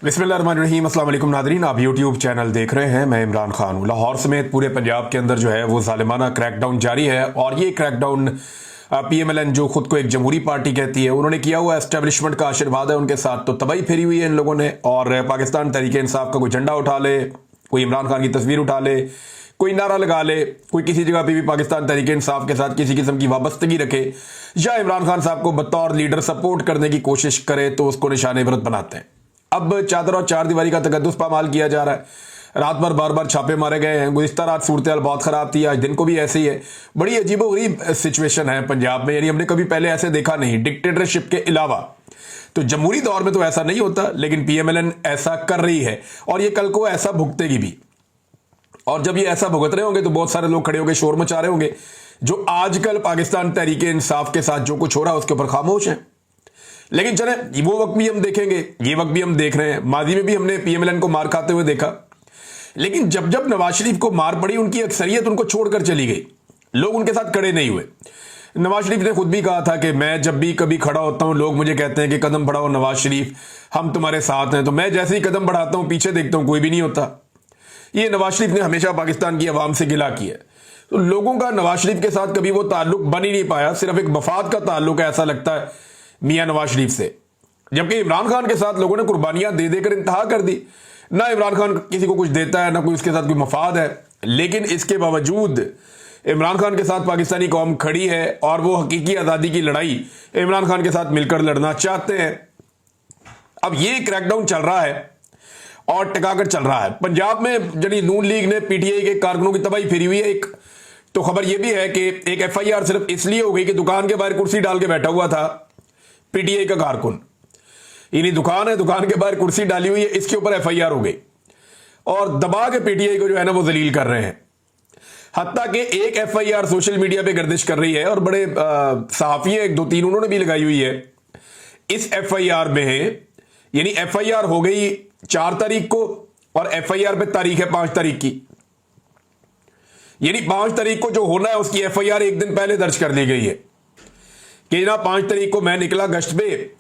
बिस्मिल्लाहिर्रहमानिर्रहीम। अस्सलाम वालेकुम नादरीन, आप यूट्यूब चैनल देख रहे हैं। मैं इमरान खान हूँ। लाहौर समेत पूरे पंजाब के अंदर जो है वो ज़ालिमाना क्रैकडाउन जारी है और ये क्रैकडाउन PMLN जो खुद को एक जमहूरी पार्टी कहती है उन्होंने किया हुआ। एस्टेब्लिशमेंट का आशीर्वाद है उनके साथ, तो तबाही फेरी हुई है इन लोगों ने। और पाकिस्तान तहरीक इंसाफ का कोई झंडा उठा ले, कोई इमरान खान की तस्वीर उठा ले, कोई नारा लगा ले, कोई किसी जगह पे भी पाकिस्तान तहरीक इंसाफ के साथ किसी किस्म की वाबस्तगी रखे या इमरान खान साहब को बतौर लीडर सपोर्ट करने की कोशिश करे तो उसको निशाने इबरत बनाते हैं। अब चादर और चार दीवारी का तकद्दुस पामाल किया जा रहा है। रात भर बार बार छापे मारे गए हैं। गुज़िश्ता रात सूरत हाल बहुत ख़राब थी, आज दिन को भी ऐसे ही है। बड़ी अजीबोगरीब सिचुएशन है पंजाब में, यानी हमने कभी पहले ऐसे देखा नहीं डिक्टेटरशिप के अलावा। तो जमहूरी दौर में तो ऐसा नहीं होता, लेकिन PMLN ऐसा कर रही है और ये कल को ऐसा भुगतेगी भी। और जब ये ऐसा भुगत रहे होंगे तो बहुत सारे लोग खड़े होकर शोर मचा रहे होंगे जो आजकल पाकिस्तान तहरीक इंसाफ के साथ जो कुछ हो रहा है उसके ऊपर खामोश हैं। लेकिन चले वो वक्त भी हम देखेंगे, ये वक्त भी हम देख रहे हैं। माजी में भी हमने PMLN को मार खाते हुए देखा, लेकिन जब जब नवाज शरीफ को मार पड़ी उनकी अक्सरियत उनको छोड़कर चली गई, लोग उनके साथ खड़े नहीं हुए। नवाज शरीफ ने खुद भी कहा था कि मैं जब भी कभी खड़ा होता हूं लोग मुझे कहते हैं कि कदम बढ़ाओ नवाज शरीफ, हम तुम्हारे साथ हैं। तो मैं जैसे ही कदम बढ़ाता हूं पीछे देखता हूं कोई भी नहीं होता। ये नवाज शरीफ ने हमेशा पाकिस्तान की आवाम से गिला किया। तो लोगों का नवाज शरीफ के साथ कभी वो ताल्लुक बन ही नहीं पाया, सिर्फ एक मफाद का ताल्लुक है ऐसा लगता है मियां नवाज शरीफ से। जबकि इमरान खान के साथ लोगों ने कुर्बानियां दे देकर इंतहा कर दी। ना इमरान खान किसी को कुछ देता है, ना कोई उसके साथ कोई मफाद है, लेकिन इसके बावजूद इमरान खान के साथ पाकिस्तानी कौम खड़ी है और वो हकीकी आज़ादी की लड़ाई इमरान खान के साथ मिलकर लड़ना चाहते हैं। अब ये क्रैकडाउन चल रहा है और टिकाकर चल रहा है। पंजाब में जड़ी नून लीग ने PTI के कारकुनों की तबाही फेरी हुई है। एक तो खबर यह भी है कि एक FIR सिर्फ इसलिए हो गई कि दुकान के बाहर कुर्सी डाल के बैठा हुआ था PTI का कारकुन। इन्हीं दुकान है, दुकान के बाहर कुर्सी डाली हुई है, इसके ऊपर FIR हो गई और दबा के PTI को जो है ना वो जलील कर रहे हैं। हत्ता कि एक FIR सोशल मीडिया पे गर्दिश कर रही है और बड़े सहाफी हैं एक दो तीन, उन्होंने भी लगाई हुई है इस FIR में। यानी FIR हो गई 4 तारीख को और FIR पे तारीख है 5 तारीख की। यानी 5 तारीख को जो होना है उसकी FIR एक दिन पहले दर्ज कर दी गई है कि ना 5 तारीख को मैं निकला गश्त पे,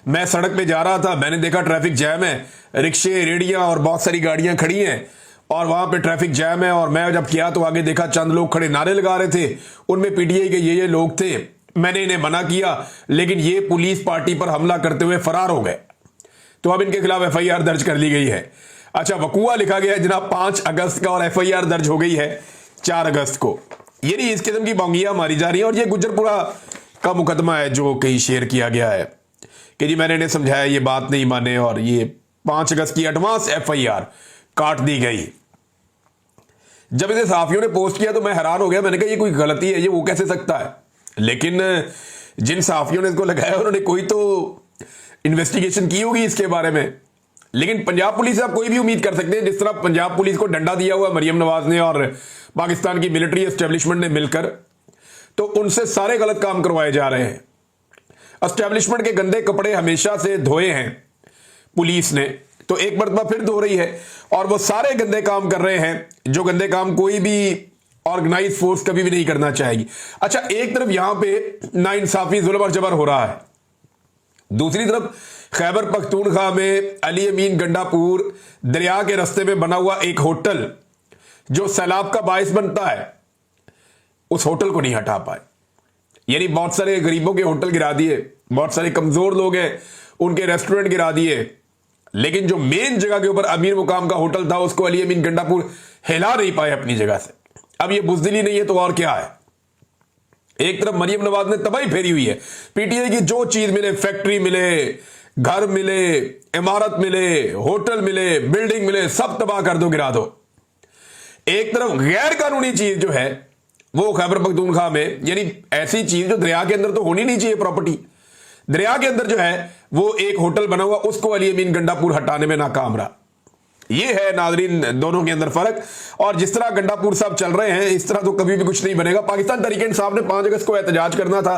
मैं सड़क पे जा रहा था, मैंने देखा ट्रैफिक जैम है, रिक्शे रेडियां और बहुत सारी गाड़ियां खड़ी हैं और वहां पे ट्रैफिक जैम है। और मैं जब किया तो आगे देखा चंद लोग खड़े नारे लगा रहे थे, उनमें PTI के ये लोग थे। मैंने इन्हें मना किया लेकिन ये पुलिस पार्टी पर हमला करते हुए फरार हो गए, तो अब इनके खिलाफ FIR दर्ज कर ली गई है। अच्छा, वकूआ लिखा गया है जनाब 5 अगस्त का और FIR दर्ज हो गई है 4 अगस्त को। यानी इस किस्म की बोंगियां मारी जा रही है। और ये गुजरपुरा का मुकदमा है जो कहीं शेयर किया गया है कि जी मैंने इन्हें समझाया, ये बात नहीं माने और ये 5 अगस्त की एडवांस FIR काट दी गई। जब इसे सहाफियों ने पोस्ट किया तो मैं हैरान हो गया, मैंने कहा ये कोई गलती है, ये वो कैसे सकता है। लेकिन जिन सहाफियों ने इसको लगाया उन्होंने कोई तो इन्वेस्टिगेशन की होगी इसके बारे में। लेकिन पंजाब पुलिस से आप कोई भी उम्मीद कर सकते हैं, जिस तरह पंजाब पुलिस को डंडा दिया हुआ मरियम नवाज ने और पाकिस्तान की मिलिट्री एस्टेब्लिशमेंट ने मिलकर, तो उनसे सारे गलत काम करवाए जा रहे हैं। एस्टेब्लिशमेंट के गंदे कपड़े हमेशा से धोए हैं पुलिस ने, तो एक मरतबा फिर धो रही है और वो सारे गंदे काम कर रहे हैं जो गंदे काम कोई भी ऑर्गेनाइज फोर्स कभी भी नहीं करना चाहेगी। अच्छा, एक तरफ यहां पे नाइंसाफी जुल्म और जबर हो रहा है, दूसरी तरफ खैबर पख्तूनख्वा में अली अमीन गंडापुर दरिया के रास्ते में बना हुआ एक होटल जो सैलाब का बायस बनता है, उस होटल को नहीं हटा पाए। यानी बहुत सारे गरीबों के होटल गिरा दिए, बहुत सारे कमजोर लोग हैं उनके रेस्टोरेंट गिरा दिए, लेकिन जो मेन जगह के ऊपर अमीर मुकाम का होटल था उसको अली अमीन गंडापुर हिला नहीं पाए अपनी जगह से। अब ये बुजदिली नहीं है तो और क्या है। एक तरफ मरियम नवाज ने तबाही फेरी हुई है, PTI की जो चीज मिले, फैक्ट्री मिले, घर मिले, इमारत मिले, होटल मिले, बिल्डिंग मिले, सब तबाह कर दो, गिरा दो। एक तरफ गैर कानूनी चीज जो है वो खैबर पख्तूनख्वा में, यानी ऐसी चीज जो दरिया के अंदर तो होनी नहीं चाहिए, प्रॉपर्टी दरिया के अंदर जो है वो एक होटल बना हुआ, उसको अली अमीन गंडापुर हटाने में नाकाम रहा। ये है नाजरीन दोनों के अंदर फर्क। और जिस तरह गंडापुर साहब चल रहे हैं इस तरह तो कभी भी कुछ नहीं बनेगा। पाकिस्तान तहरीक इंसाफ ने 5 अगस्त को एहतजाज करना था,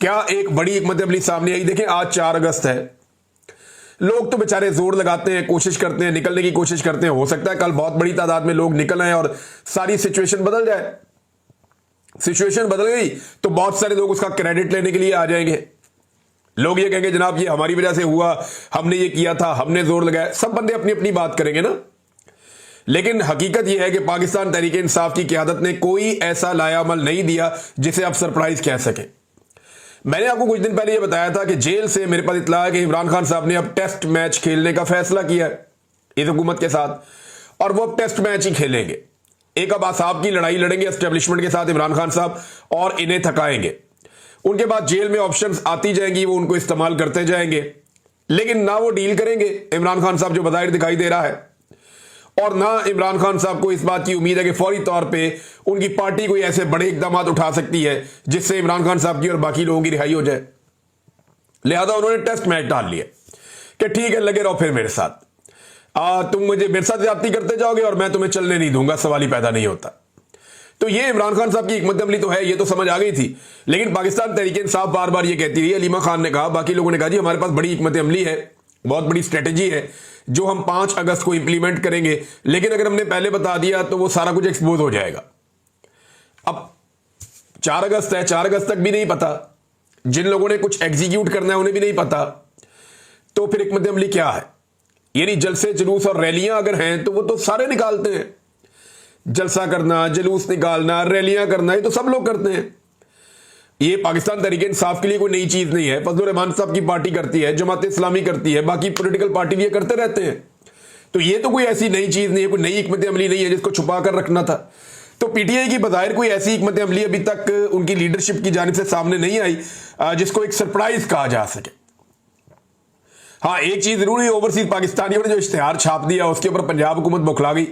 क्या एक बड़ी हिकमत अमली सामने आई। देखें आज 4 अगस्त है, लोग तो बेचारे जोर लगाते हैं, कोशिश करते हैं, निकलने की कोशिश करते हैं। हो सकता है कल बहुत बड़ी तादाद में लोग निकल आए और सारी सिचुएशन बदल जाए। सिचुएशन बदल गई तो बहुत सारे लोग उसका क्रेडिट लेने के लिए आ जाएंगे। लोग ये कहेंगे जनाब ये हमारी वजह से हुआ, हमने ये किया था, हमने जोर लगाया। सब बंदे अपनी अपनी बात करेंगे ना, लेकिन हकीकत यह है कि पाकिस्तान तहरीक इंसाफ की क़यादत ने कोई ऐसा लायामल नहीं दिया जिसे आप सरप्राइज कह सकें। मैंने आपको कुछ दिन पहले यह बताया था कि जेल से मेरे पास इत्तला है कि इमरान खान साहब ने अब टेस्ट मैच खेलने का फैसला किया है इस हुकूमत के साथ, और वो अब टेस्ट मैच ही खेलेंगे। एक अब आसाब की लड़ाई लड़ेंगे एस्टेब्लिशमेंट के साथ इमरान खान साहब, और इन्हें थकाएंगे। उनके बाद जेल में ऑप्शंस आती जाएंगी, वो उनको इस्तेमाल करते जाएंगे, लेकिन ना वो डील करेंगे इमरान खान साहब जो बज़ाहिर दिखाई दे रहा है, और ना इमरान खान साहब को इस बात की उम्मीद है कि फौरी तौर पे उनकी पार्टी कोई ऐसे बड़े इकदाम उठा सकती है जिससे इमरान खान साहब की और बाकी लोगों की रिहाई हो जाए। लिहाजा उन्होंने टेस्ट मैच डाल लिया कि ठीक है, लगे रहो फिर मेरे साथ, तुम मुझे मेरे साथ ज्यादती करते जाओगे और मैं तुम्हें चलने नहीं दूंगा, सवाल ही पैदा नहीं होता। तो ये इमरान खान साहब की हिकमत अमली तो है, ये तो समझ आ गई थी, लेकिन पाकिस्तान तहरीक इंसाफ बार बार ये कहती रही, अलीमा खान ने कहा, बाकी लोगों ने कहा जी हमारे पास बड़ी हिकमत अमली है, बहुत बड़ी स्ट्रेटेजी है जो हम 5 अगस्त को इंप्लीमेंट करेंगे, लेकिन अगर हमने पहले बता दिया तो वो सारा कुछ एक्सपोज हो जाएगा। अब 4 अगस्त है, 4 अगस्त तक भी नहीं पता, जिन लोगों ने कुछ एग्जीक्यूट करना है उन्हें भी नहीं पता, तो फिर हिकमत अमली क्या है? यानी जलसे जुलूस और रैलियां अगर हैं तो वो तो सारे निकालते हैं, जलसा करना, जुलूस निकालना, रैलियां करना, ये तो सब लोग करते हैं। ये पाकिस्तान तहरीक इंसाफ के लिए कोई नई चीज नहीं है, फजलुर रहमान साहब की पार्टी करती है, जमात इस्लामी करती है, बाकी पॉलिटिकल पार्टी भी ये करते रहते हैं। तो ये तो कोई ऐसी नई चीज नहीं है, कोई नई हिकमत अमली नहीं है जिसको छुपा कर रखना था। तो पीटीआई की बज़ाहिर कोई ऐसी हिकमत अमली अभी तक उनकी लीडरशिप की जानिब से सामने नहीं आई जिसको एक सरप्राइज कहा जा सके। हाँ, एक चीज जरूर है, ओवरसीज पाकिस्तानियों ने जो इश्तिहार छाप दिया उसके ऊपर पंजाब हुकूमत बौखला गई।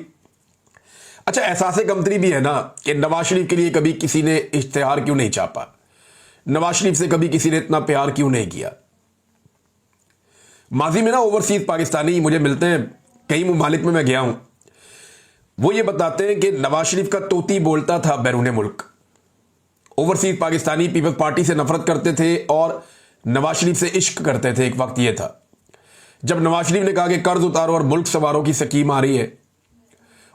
अच्छा, एहसास कमतरी भी है ना कि नवाज शरीफ के लिए कभी किसी ने इश्तिहार क्यों नहीं छापा, नवाज शरीफ से कभी किसी ने इतना प्यार क्यों नहीं किया। माजी में ना ओवरसीज पाकिस्तानी मुझे मिलते हैं, कई मुमालिक में मैं गया हूं, वो ये बताते हैं कि नवाज शरीफ का तोती बोलता था बैरून मुल्क। ओवरसीज पाकिस्तानी पीपल्स पार्टी से नफरत करते थे और नवाज शरीफ से इश्क करते थे। एक वक्त ये था जब नवाज शरीफ ने कहा कि कर्ज उतारो और मुल्क सवारों की स्कीम आ रही है,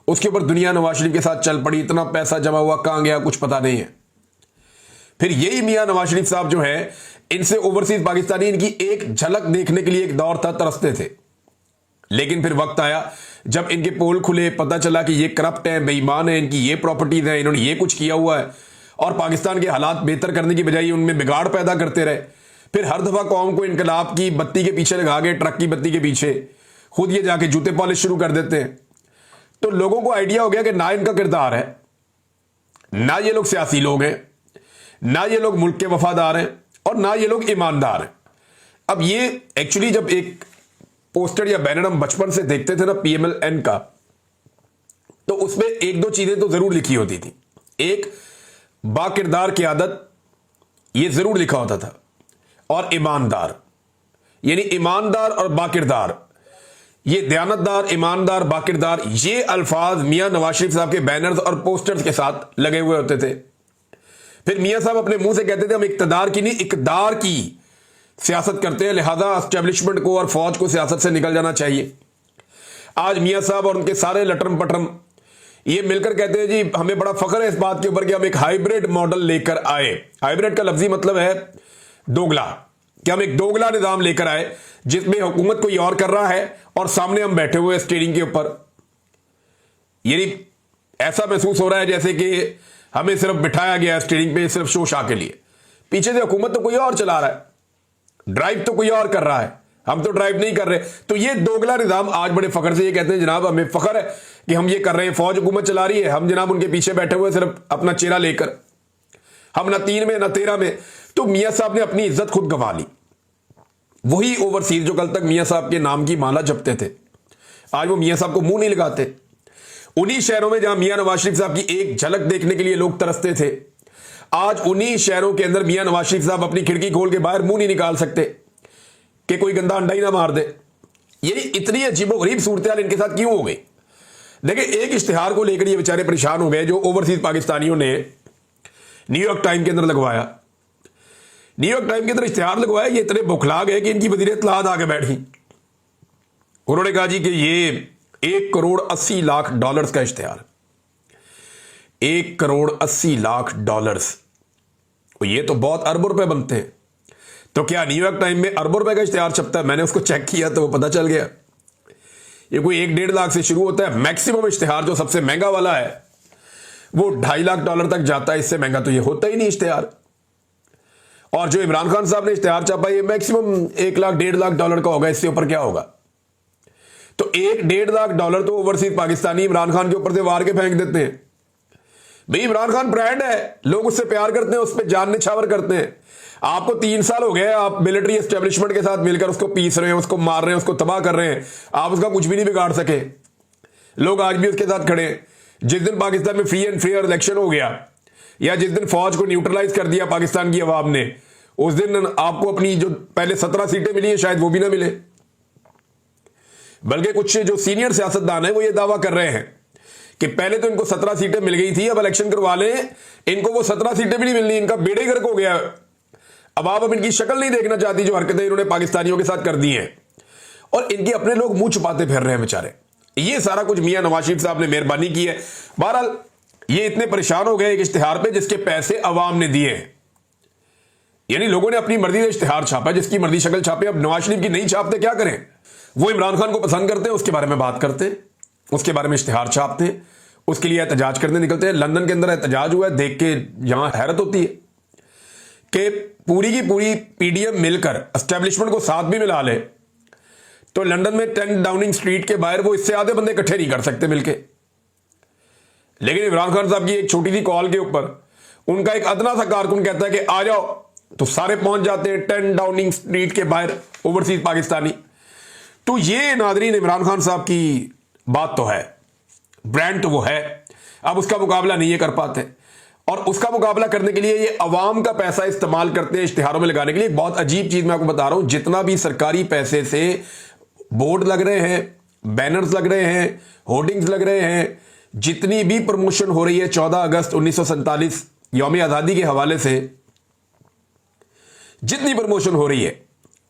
उसके ऊपर दुनिया नवाज शरीफ के साथ चल पड़ी, इतना पैसा जमा हुआ कहां गया कुछ पता नहीं है। फिर यही मियां नवाज शरीफ साहब जो है, इनसे ओवरसीज पाकिस्तानी इनकी एक झलक देखने के लिए एक दौर था, तरसते थे। लेकिन फिर वक्त आया जब इनके पोल खुले, पता चला कि ये करप्ट है, बेईमान है, इनकी ये प्रॉपर्टीज है, इन्होंने ये कुछ किया हुआ है, और पाकिस्तान के हालात बेहतर करने की बजाय उनमें बिगाड़ पैदा करते रहे। फिर हर दफा कौम को इनकलाब की बत्ती के पीछे लगा गए, ट्रक की बत्ती के पीछे, खुद ये जाके जूते पॉलिश शुरू कर देते हैं। तो लोगों को आइडिया हो गया कि ना इनका किरदार है, ना ये लोग सियासी लोग हैं, ना ये लोग मुल्क के वफादार हैं, और ना ये लोग ईमानदार हैं। अब ये एक्चुअली जब एक पोस्टर या बैनर हम बचपन से देखते थे ना PMLN का, तो उसमें 1-2 चीजें तो जरूर लिखी होती थी। एक, बाकिरदार क़यादत, ये जरूर लिखा होता था, और ईमानदार, यानी ईमानदार और बाकिरदार, ये दयानतदार, ईमानदार, बाकिरदार, ये अल्फाज मियां नवाज शरीफ साहब के बैनर्स और पोस्टर्स के साथ लगे हुए होते थे। फिर मियां साहब अपने मुंह से कहते थे हम इक्तदार की नहीं इकदार की सियासत करते हैं, लिहाजा एस्टेब्लिशमेंट को और फौज को सियासत से निकल जाना चाहिए। आज मियां साहब और उनके सारे लटरम पटरम ये मिलकर कहते हैं जी हमें बड़ा फख्र है इस बात के ऊपर कि हम एक हाइब्रिड मॉडल लेकर आए। हाइब्रिड का लफ्जी मतलब है दोगला, कि हम एक दोगला निजाम लेकर आए जिसमें हुकूमत कोई और कर रहा है और सामने हम बैठे हुए स्टीयरिंग के ऊपर। यानी ऐसा महसूस हो रहा है जैसे कि हमें सिर्फ बिठाया गया है स्टीयरिंग पे सिर्फ शो शा के लिए, पीछे से हुकूमत तो कोई और चला रहा है, ड्राइव तो कोई और कर रहा है, हम तो ड्राइव नहीं कर रहे। तो ये दोगला निजाम आज बड़े फख्र से ये कहते हैं जनाब हमें फख्र है कि हम ये कर रहे हैं, फौज हुकूमत चला रही है, हम जनाब उनके पीछे बैठे हुए सिर्फ अपना चेहरा लेकर, हम ना 3 में ना 13 में। तो मियां साहब ने अपनी इज्जत खुद गंवा ली। वही ओवरसीज जो कल तक मियां साहब के नाम की माला जपते थे, आज वो मियां साहब को मुंह नहीं लगाते। उन्हीं शहरों में जहां मियां नवाज शरीफ साहब की एक झलक देखने के लिए लोग तरसते थे, आज उन्हीं शहरों के अंदर मियां नवाज शरीफ साहब अपनी खिड़की खोल के बाहर मुंह नहीं निकाल सकते कि कोई गंदा अंडा ही ना मार दे। ये इतनी अजीबोगरीब सूरत इनके साथ क्यों हो गई? देखिए, एक इश्तिहार को लेकर ये बेचारे परेशान हो गए जो ओवरसीज पाकिस्तानियों ने न्यूयॉर्क टाइम के अंदर लगवाया। न्यूयॉर्क टाइम के अंदर इश्तिहार लगवाया, ये इतने बौखला गए कि इनकी वज़ीर इत्तलात आके बैठी। उन्होंने कहा जी कि ये $1,80,00,000 का इश्तिहार, $1,80,00,000, ये तो बहुत अरबों रुपए बनते हैं। तो क्या न्यूयॉर्क टाइम में अरबों रुपए का इश्तेहार छपता है? मैंने उसको चेक किया तो वो पता चल गया ये कोई 1-1.5 लाख से शुरू होता है। मैक्सिमम इश्तेहार जो सबसे महंगा वाला है वो $2.5 लाख तक जाता है। इससे महंगा तो ये होता ही नहीं इश्तेहार। और जो इमरान खान साहब ने इश्तेहार छापा ये मैक्सिमम $1-1.5 लाख का होगा। इससे ऊपर क्या होगा? तो $1-1.5 लाख तो ओवरसीज पाकिस्तानी इमरान खान के ऊपर से वार के फेंक देते हैं। भाई इमरान खान ब्रांड है, लोग उससे प्यार करते हैं, उस पर जान निछावर करते हैं। आपको 3 साल हो गए आप मिलिट्री एस्टेब्लिशमेंट के साथ मिलकर उसको पीस रहे हैं, उसको मार रहे हैं, उसको तबाह कर रहे हैं। आप उसका कुछ भी नहीं बिगाड़ सके। लोग आज भी उसके साथ खड़े हैं। जिस दिन पाकिस्तान में फ्री एंड फेयर इलेक्शन हो गया या जिस दिन फौज को न्यूट्रलाइज कर दिया पाकिस्तान की अवाम ने, उस दिन आपको अपनी जो पहले 17 सीटें मिली है शायद वो भी ना मिले। बल्कि कुछ जो सीनियर सियासतदान है वो ये दावा कर रहे हैं कि पहले तो इनको 17 सीटें मिल गई थी, अब इलेक्शन करवा लें, इनको वो 17 सीटें भी नहीं मिलनी, इनका बेड़े गर्क हो गया। अब इनकी शक्ल नहीं देखना चाहती जो हरकतें इन्होंने पाकिस्तानियों के साथ कर दी हैं। और इनके अपने लोग मुंह छुपाते फिर रहे हैं बेचारे। ये सारा कुछ मियां नवाज शरीफ साहब ने मेहरबानी की है। बहरहाल ये इतने परेशान हो गए एक इश्तिहार पे जिसके पैसे अवाम ने दिए। यानी लोगों ने अपनी मर्जी से इश्तिहार छापा, जिसकी मर्जी शक्ल छापे। अब नवाज शरीफ की नहीं छापते क्या करें? वो इमरान खान को पसंद करते हैं, उसके बारे में बात करते हैं, उसके बारे में इश्तिहार छापते हैं, उसके लिए एहतजाज करने निकलते हैं। लंदन के अंदर एहतजाज हुआ है, देख के यहां हैरत होती है कि पूरी की पूरी पीडीएम मिलकर एस्टेब्लिशमेंट को साथ भी मिला ले तो लंदन में 10 डाउनिंग स्ट्रीट के बाहर वो इससे आधे बंदे इकट्ठे नहीं कर सकते मिलके। लेकिन इमरान खान साहब की एक छोटी सी कॉल के ऊपर उनका एक अदना सा कारकुन कहता है कि आ जाओ, तो सारे पहुंच जाते हैं 10 डाउनिंग स्ट्रीट के बाहर, ओवरसीज पाकिस्तानी। तो ये नादरीन इमरान खान साहब की बात तो है, ब्रांड तो वो है, अब उसका मुकाबला नहीं ये कर पाते। और उसका मुकाबला करने के लिए ये अवाम का पैसा इस्तेमाल करते हैं इश्तिहारों में लगाने के लिए। बहुत अजीब चीज मैं आपको बता रहा हूं, जितना भी सरकारी पैसे से बोर्ड लग रहे हैं, बैनर्स लग रहे हैं, होर्डिंग्स लग रहे हैं, जितनी भी प्रमोशन हो रही है 14 अगस्त 1947 यौम आजादी के हवाले से जितनी प्रमोशन हो रही है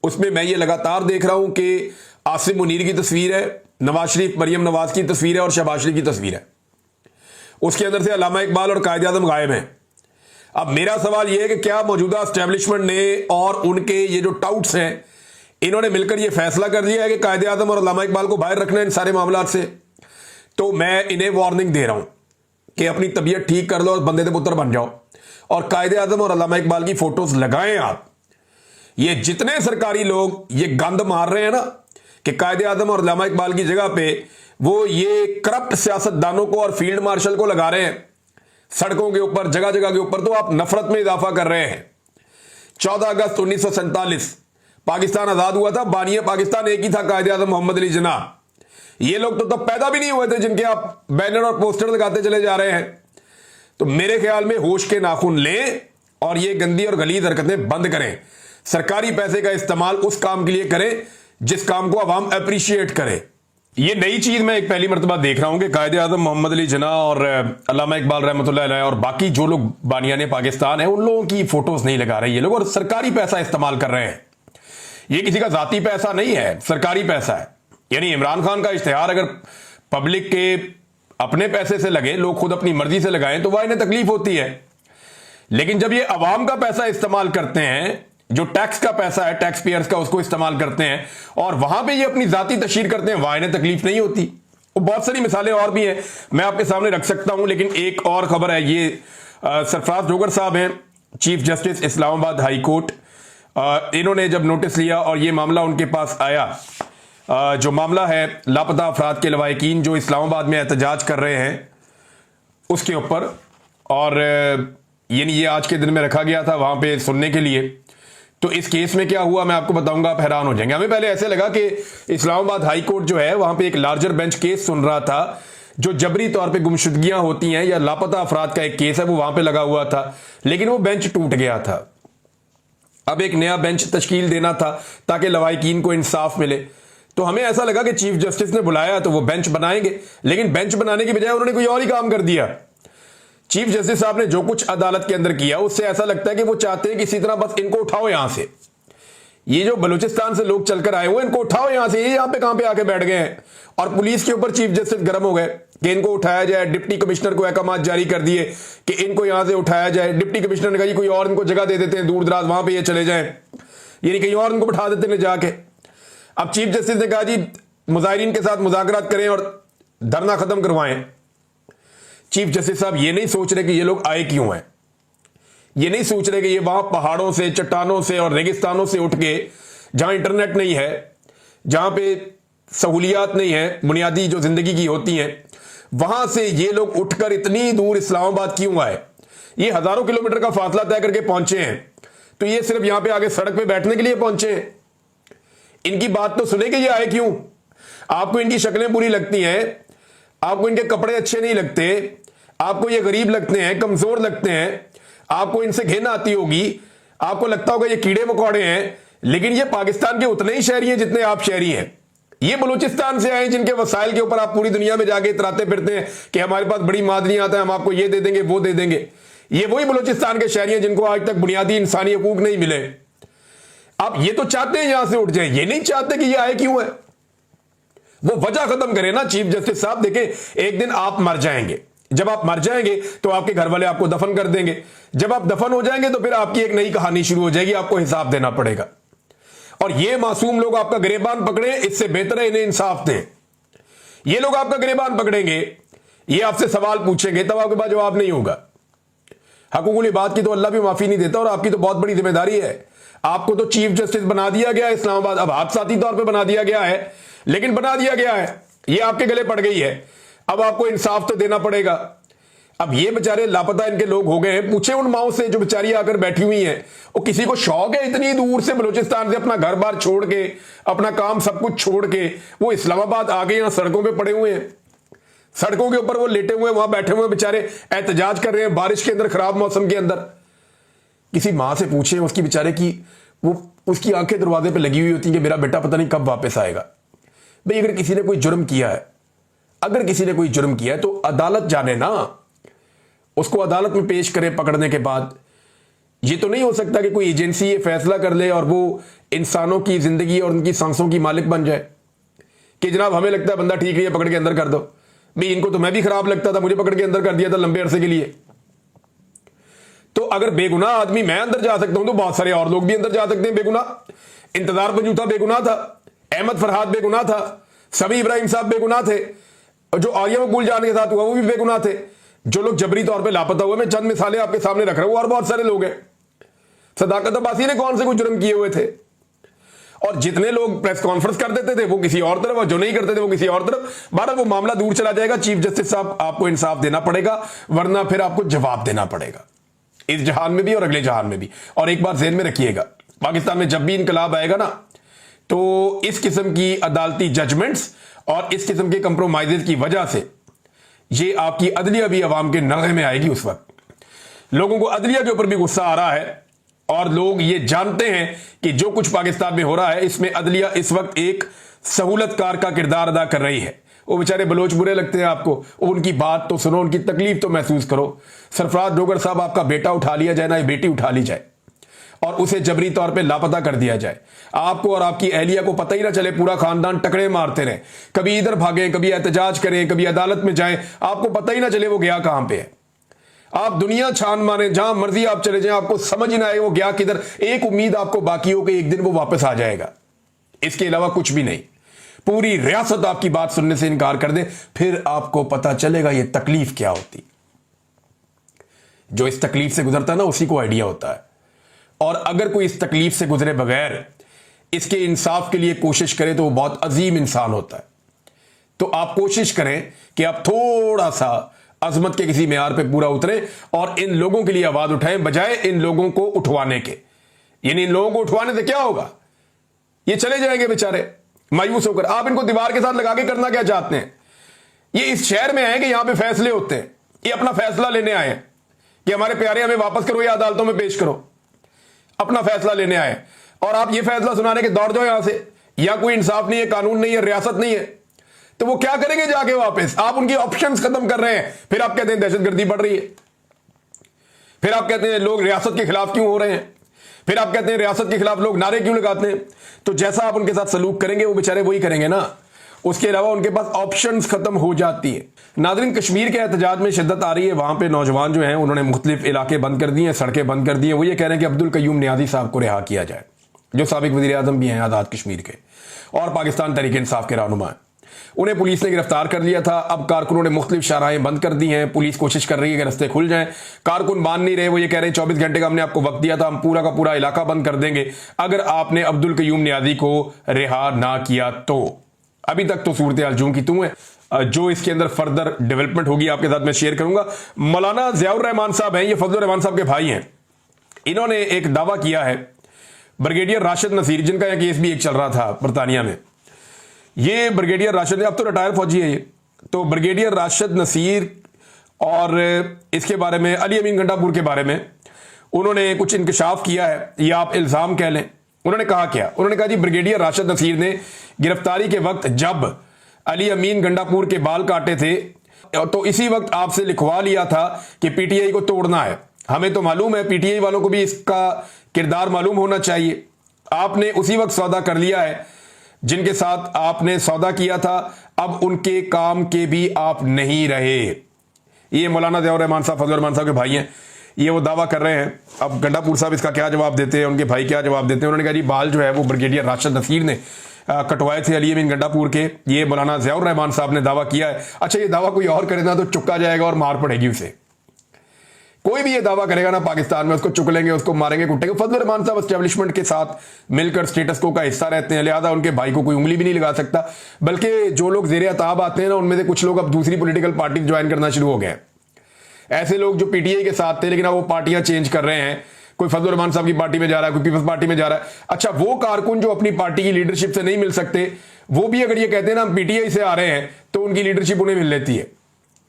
उसमें मैं ये लगातार देख रहा हूं कि आसिम मुनीर की तस्वीर है, नवाज शरीफ मरियम नवाज की तस्वीर है और शहबाज शरीफ की तस्वीर है। उसके अंदर से अल्लामा इकबाल और कायदे आज़म गायब हैं। अब मेरा सवाल यह है कि क्या मौजूदा एस्टेब्लिशमेंट ने और उनके ये जो टाउट्स हैं इन्होंने मिलकर यह फैसला कर लिया है कि कायदे आज़म और अल्लामा इकबाल को बाहर रखना है इन सारे मामलात से? तो मैं इन्हें वार्निंग दे रहा हूं कि अपनी तबीयत ठीक कर लो और बंदे दे पुत्र बन जाओ और कायदे आज़म और अल्लामा इकबाल की फोटोज लगाएं आप। ये जितने सरकारी लोग ये गंद मार रहे हैं ना कि कायदे आज़म और अल्लामा इकबाल की जगह पे वो ये करप्ट सियासतदानों को और फील्ड मार्शल को लगा रहे हैं सड़कों के ऊपर, जगह जगह के ऊपर, तो आप नफरत में इजाफा कर रहे हैं। 14 अगस्त 1947 पाकिस्तान आजाद हुआ था, बानिया पाकिस्तान एक ही था, कायदे आज़म मोहम्मद अली जिन्ना। ये लोग तो तब पैदा भी नहीं हुए थे जिनके आप बैनर और पोस्टर लगाते चले जा रहे हैं। तो मेरे ख्याल में होश के नाखून लें और ये गंदी और गलीज हरकतें बंद करें। सरकारी पैसे का इस्तेमाल उस काम के लिए करें जिस काम को अवाम अप्रिशिएट करे। ये नई चीज मैं एक पहली मर्तबा देख रहा हूं कि कायदे आज़म मोहम्मद अली जिन्ना और अल्लामा इकबाल रहमतुल्लाह अलैह और बाकी जो लोग बानियाने पाकिस्तान है उन लोगों की फोटोज नहीं लगा रहे ये लोग, और सरकारी पैसा इस्तेमाल कर रहे हैं। ये किसी का जाती पैसा नहीं है, सरकारी पैसा है। यानी इमरान खान का इश्तिहार अगर पब्लिक के अपने पैसे से लगे, लोग खुद अपनी मर्जी से लगाएं तो वह इन्हें तकलीफ होती है। लेकिन जब ये अवाम का पैसा इस्तेमाल करते हैं, जो टैक्स का पैसा है, टैक्स पेयर्स का, उसको इस्तेमाल करते हैं और वहां पे ये अपनी जाती तशहीर करते हैं, वहां इन्हें तकलीफ नहीं होती। और बहुत सारी मिसालें और भी हैं, मैं आपके सामने रख सकता हूं। लेकिन एक और खबर है, ये सरफराज जोगर साहब हैं, chief justice Islamabad high court. इन्होंने जब नोटिस लिया और ये मामला उनके पास आया, जो मामला है लापता अफराद के लवाहिकीन जो इस्लामाबाद में एहतजाज कर रहे हैं उसके ऊपर, और यानी ये आज के दिन में रखा गया था वहां पे सुनने के लिए। तो इस केस में क्या हुआ मैं आपको बताऊंगा, आप हैरान हो जाएंगे। हमें पहले ऐसे लगा कि इस्लामाबाद हाई कोर्ट जो है वहां पे एक लार्जर बेंच केस सुन रहा था, जो जबरी तौर पे गुमशुदगियां होती हैं या लापता अफराद का एक केस है वो वहां पे लगा हुआ था, लेकिन वो बेंच टूट गया था। अब एक नया बेंच तश्कील देना था ताकि लवाहिकीन को इंसाफ मिले। तो हमें ऐसा लगा कि चीफ जस्टिस ने बुलाया तो वो बेंच बनाएंगे, लेकिन बेंच बनाने की बजाय उन्होंने कोई और ही काम कर दिया। चीफ जस्टिस साहब ने जो कुछ अदालत के अंदर किया उससे ऐसा लगता है कि वो चाहते हैं कि इसी तरह बस इनको उठाओ यहां से, ये जो बलूचिस्तान से लोग चलकर आए हुए इनको उठाओ यहां से, ये यहां पे कहां पे आके बैठ गए हैं। और पुलिस के ऊपर चीफ जस्टिस गर्म हो गए कि इनको उठाया जाए। डिप्टी कमिश्नर को अहकाम जारी कर दिए कि इनको यहां से उठाया जाए। डिप्टी कमिश्नर ने कहा कोई और इनको जगह दे देते हैं दूर दराज, वहां पर ये चले जाए। ये नहीं कहीं और उनको बिठा देते ले जाके। अब चीफ जस्टिस ने कहा जी मुजाहिरीन के साथ मुज़ाकरात करें और धरना खत्म करवाएं। चीफ जस्टिस साहब ये नहीं सोच रहे कि ये लोग आए क्यों हैं, ये नहीं सोच रहे कि ये वहां पहाड़ों से, चट्टानों से और रेगिस्तानों से उठ के, जहां इंटरनेट नहीं है, जहां पे सहूलियात नहीं है बुनियादी जो जिंदगी की होती हैं, वहां से ये लोग उठकर इतनी दूर इस्लामाबाद क्यों आए। ये हजारों किलोमीटर का फासला तय करके पहुंचे हैं, तो ये सिर्फ यहां पे आगे सड़क पे बैठने के लिए पहुंचे हैं। इनकी बात तो सुने कि ये आए क्यों। आपको इनकी शक्लें बुरी लगती हैं, आपको इनके कपड़े अच्छे नहीं लगते, आपको ये गरीब लगते हैं, कमजोर लगते हैं, आपको इनसे घिन आती होगी, आपको लगता होगा ये कीड़े मकोड़े हैं, लेकिन ये पाकिस्तान के उतने ही शहरी हैं जितने आप शहरी हैं। ये बलूचिस्तान से आए जिनके वसाइल के ऊपर आप पूरी दुनिया में जाके इतराते फिरते हैं कि हमारे पास बड़ी मादनियां आता है, हम आपको ये दे देंगे वो दे देंगे। ये वही बलूचिस्तान के शहरी हैं जिनको आज तक बुनियादी इंसानी हकूक नहीं मिले। आप ये तो चाहते हैं यहां से उठ जाए, ये नहीं चाहते कि ये आए क्यों है। वो वजह खत्म करें ना चीफ जस्टिस साहब। देखें, एक दिन आप मर जाएंगे, जब आप मर जाएंगे तो आपके घर वाले आपको दफन कर देंगे। जब आप दफन हो जाएंगे तो फिर आपकी एक नई कहानी शुरू हो जाएगी, आपको हिसाब देना पड़ेगा। और ये मासूम लोग आपका गिरेबान पकड़े, इससे बेहतर है इन्हें इंसाफ दें। ये लोग आपका गिरेबान पकड़ेंगे, ये आपसे सवाल पूछेंगे, तब आपके पास जवाब नहीं होगा। हकूकुल इबाद की तो अल्लाह भी माफी नहीं देता, और आपकी तो बहुत बड़ी जिम्मेदारी है। आपको तो चीफ जस्टिस बना दिया गया है इस्लामाबाद, अब हादसाती तौर पर बना दिया गया है, लेकिन बना दिया गया है, ये आपके गले पड़ गई है। अब आपको इंसाफ तो देना पड़ेगा। अब ये बेचारे लापता इनके लोग हो गए हैं, पूछे उन माओ से जो बेचारी आकर बैठी हुई हैं, वो किसी को शौक है इतनी दूर से बलूचिस्तान से अपना घर बार छोड़ के, अपना काम सब कुछ छोड़ के वो इस्लामाबाद आ गए, यहां सड़कों पे पड़े हुए हैं, सड़कों के ऊपर वो लेटे हुए वहां बैठे हुए बेचारे एहतजाज कर रहे हैं बारिश के अंदर, खराब मौसम के अंदर। किसी मां से पूछे उसकी बेचारे की, वो उसकी आंखें दरवाजे पे लगी हुई होती कि मेरा बेटा पता नहीं कब वापस आएगा। भाई अगर किसी ने कोई जुर्म किया है, अगर किसी ने कोई जुर्म किया है तो अदालत जाने ना, उसको अदालत में पेश करे पकड़ने के बाद। ये तो नहीं हो सकता कि कोई एजेंसी ये फैसला कर ले और वो इंसानों की जिंदगी और उनकी सांसों की मालिक बन जाए कि जनाब हमें लगता है बंदा ठीक है, ये पकड़ के अंदर कर दो। भाई इनको तो मैं भी खराब लगता था, मुझे पकड़ के अंदर कर दिया था लंबे अरसे के लिए। तो अगर बेगुनाह आदमी मैं अंदर जा सकता हूं तो बहुत सारे और लोग भी अंदर जा सकते हैं बेगुनाह। इंतजार पंजूथा बेगुनाह था, अहमद फरहाद बेगुनाह था, समी इब्राहिम साहब बेगुनाह थे, और जो आर्या मकबूल जान के साथ हुआ वो भी बेगुनाह थे। जो लोग जबरी तौर पे लापता हुए, मैं चंद मिसालें आपके सामने रख रहा हूं, और बहुत सारे लोग हैं। सदाकत अब्बासी ने कौन से कुछ जुर्म किए हुए थे, और जितने लोग प्रेस कॉन्फ्रेंस कर देते थे वो किसी और तरफ, और जो नहीं करते थे वो किसी और तरफ। बहरहाल वो मामला दूर चला जाएगा। चीफ जस्टिस साहब आपको इंसाफ देना पड़ेगा, वरना फिर आपको जवाब देना पड़ेगा, इस जहान में भी और अगले जहान में भी। और एक बात ज़हन में रखिएगा, पाकिस्तान में जब भी इनकलाब आएगा ना, तो इस किस्म की अदालती जजमेंट्स और इस किस्म के कंप्रोमाइजेस की वजह से ये आपकी अदलिया भी अवाम के नरगे में आएगी। उस वक्त लोगों को अदलिया के ऊपर भी गुस्सा आ रहा है, और लोग ये जानते हैं कि जो कुछ पाकिस्तान में हो रहा है इसमें अदलिया इस वक्त एक सहूलतकार का किरदार अदा कर रही है। वो बेचारे बलोच बुरे लगते हैं आपको, उनकी बात तो सुनो, उनकी तकलीफ तो महसूस करो। सरफराज डोगर साहब, आपका बेटा उठा लिया जाए ना, बेटी उठा ली जाए और उसे जबरी तौर पे लापता कर दिया जाए, आपको और आपकी अहलिया को पता ही ना चले, पूरा खानदान टकरे मारते रहे, कभी इधर भागें, कभी एहतजाज करें, कभी अदालत में जाएं, आपको पता ही ना चले वो गया कहां पे है। आप दुनिया छान मारे, जहां मर्जी आप चले जाएं, आपको समझ ही ना आए वो गया किधर। एक उम्मीद आपको बाकी हो कि एक दिन वो वापस आ जाएगा, इसके अलावा कुछ भी नहीं। पूरी रियासत आपकी बात सुनने से इनकार कर दे, फिर आपको पता चलेगा ये तकलीफ क्या होती। जो इस तकलीफ से गुजरता है ना, उसी को आइडिया होता है। और अगर कोई इस तकलीफ से गुजरे बगैर इसके इंसाफ के लिए कोशिश करे तो वो बहुत अजीम इंसान होता है। तो आप कोशिश करें कि आप थोड़ा सा अजमत के किसी मेयार पे पूरा उतरे और इन लोगों के लिए आवाज उठाएं, बजाय इन लोगों को उठवाने के। यानी इन लोगों को उठवाने से क्या होगा, ये चले जाएंगे बेचारे मायूस होकर। आप इनको दीवार के साथ लगा के करना क्या चाहते हैं। ये इस शहर में आए कि यहां पे फैसले होते हैं, ये अपना फैसला लेने आए हैं कि हमारे प्यारे हमें वापस करो या अदालतों में पेश करो, अपना फैसला लेने आए। और आप ये फैसला सुनाने के दौड़ जाओ यहां से, या कोई इंसाफ नहीं है, कानून नहीं है, रियासत नहीं है, तो वो क्या करेंगे जाके वापस। आप उनकी ऑप्शंस खत्म कर रहे हैं, फिर आप कहते हैं दहशतगर्दी बढ़ रही है, फिर आप कहते हैं लोग रियासत के खिलाफ क्यों हो रहे हैं, फिर आप कहते हैं रियासत के खिलाफ लोग नारे क्यों लगाते हैं। तो जैसा आप उनके साथ सलूक करेंगे वो बेचारे वही करेंगे ना, उसके अलावा उनके पास ऑप्शंस खत्म हो जाती है। नादरीन, कश्मीर के एहतजाज में शिद्दत आ रही है। वहां पे नौजवान जो हैं उन्होंने मुख्तलिफ इलाके बंद कर दिए हैं, सड़कें बंद कर दी हैं। वो ये कह रहे हैं कि अब्दुल कयूम नियाज़ी साहब को रिहा किया जाए। जो साबिक वज़ीर आज़म भी हैं आज़ाद कश्मीर के और पाकिस्तान तहरीक इंसाफ के रहनुमा हैं। उन्हें पुलिस ने गिरफ्तार कर लिया था। अब कारकुनों ने मुख्तलिफ शाहराहें बंद कर दी हैं। पुलिस कोशिश कर रही है कि रास्ते खुल जाएं। कारकुन मान नहीं रहे। वो ये कह रहे हैं 24 घंटे का हमने आपको वक्त दिया था, हम पूरा का पूरा इलाका बंद कर देंगे अगर आपने अब्दुल कयूम नियाज़ी को रिहा ना किया तो। अभी तक तो सूरत हाल जूं की तूं है। जो इसके अंदर फर्दर डेवलपमेंट होगी आपके साथ मैं शेयर करूंगा। मौलाना ज़ियाउर रहमान साहब हैं, ये फजलुर रहमान साहब के भाई हैं। इन्होंने एक दावा किया है, ब्रिगेडियर राशिद नसीर, जिनका यह केस भी एक चल रहा था बरतानिया में, ये ब्रिगेडियर राशिद, अब तो रिटायर फौजी है ये, तो ब्रिगेडियर राशिद नसीर और इसके बारे में अली अमीन गंडापुर के बारे में उन्होंने कुछ इंकशाफ किया है, या आप इल्ज़ाम कह लें। उन्होंने कहा क्या? उन्होंने कहा जी ब्रिगेडियर राशिद नसीर ने गिरफ्तारी के वक्त जब अली अमीन गंडापुर के बाल काटे थे तो इसी वक्त आपसे लिखवा लिया था कि पीटीआई को तोड़ना है। हमें तो मालूम है, पीटीआई वालों को भी इसका किरदार मालूम होना चाहिए। आपने उसी वक्त सौदा कर लिया है जिनके साथ आपने सौदा किया था, अब उनके काम के भी आप नहीं रहे। ये मौलाना ज़ियाउर रहमान साहब फजलुर रहमान साहब के भाई हैं, ये वो दावा कर रहे हैं। अब गंडापुर साहब इसका क्या जवाब देते हैं, उनके भाई क्या जवाब देते हैं? उन्होंने कहा जी बाल जो है वो ब्रिगेडियर राशिद नसीर ने कटवाए थे अली अमीन गंडापुर के। ये मौलाना ज़ियाउर रहमान साहब ने दावा किया है। अच्छा, ये दावा कोई और करे ना तो चुक्का जाएगा और मार पड़ेगी उसे। कोई भी ये दावा करेगा ना पाकिस्तान में, उसको चुक लेंगे, उसको मारेंगे, कुटेंगे। फजलुर रहमान साहब एस्टेब्लिशमेंट के साथ मिलकर स्टेटस को का हिस्सा रहते हैं, लिहाजा उनके भाई को कोई उंगली भी नहीं लगा सकता। बल्कि जो लोग ज़ेरे अताब आते हैं ना, उनमें से कुछ लोग अब दूसरी पॉलिटिकल पार्टी ज्वाइन करना शुरू हो गए। ऐसे लोग जो पीटीआई के साथ थे लेकिन अब वो पार्टियां चेंज कर रहे हैं, कोई फजलुर रहमान साहब की पार्टी में जा रहा है, कोई पीपल्स पार्टी में जा रहा है। अच्छा, वो कारकुन जो अपनी पार्टी की लीडरशिप से नहीं मिल सकते, वो भी अगर ये कहते हैं ना हम पीटीआई से आ रहे हैं, तो उनकी लीडरशिप उन्हें मिल लेती है।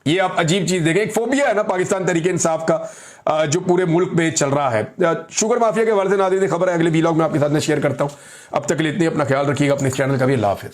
ये आप अजीब चीज देखें, एक फोबिया है ना पाकिस्तान तहरीक इंसाफ का जो पूरे मुल्क में चल रहा है। शुगर माफिया के हवाले से नाज़रीन खबर है, अगले वीलॉग में आपके साथ में शेयर करता हूं। अब तक के लिए इतनी, अपना ख्याल रखिएगा, अपने चैनल का भी। अल्लाह हाफिज़।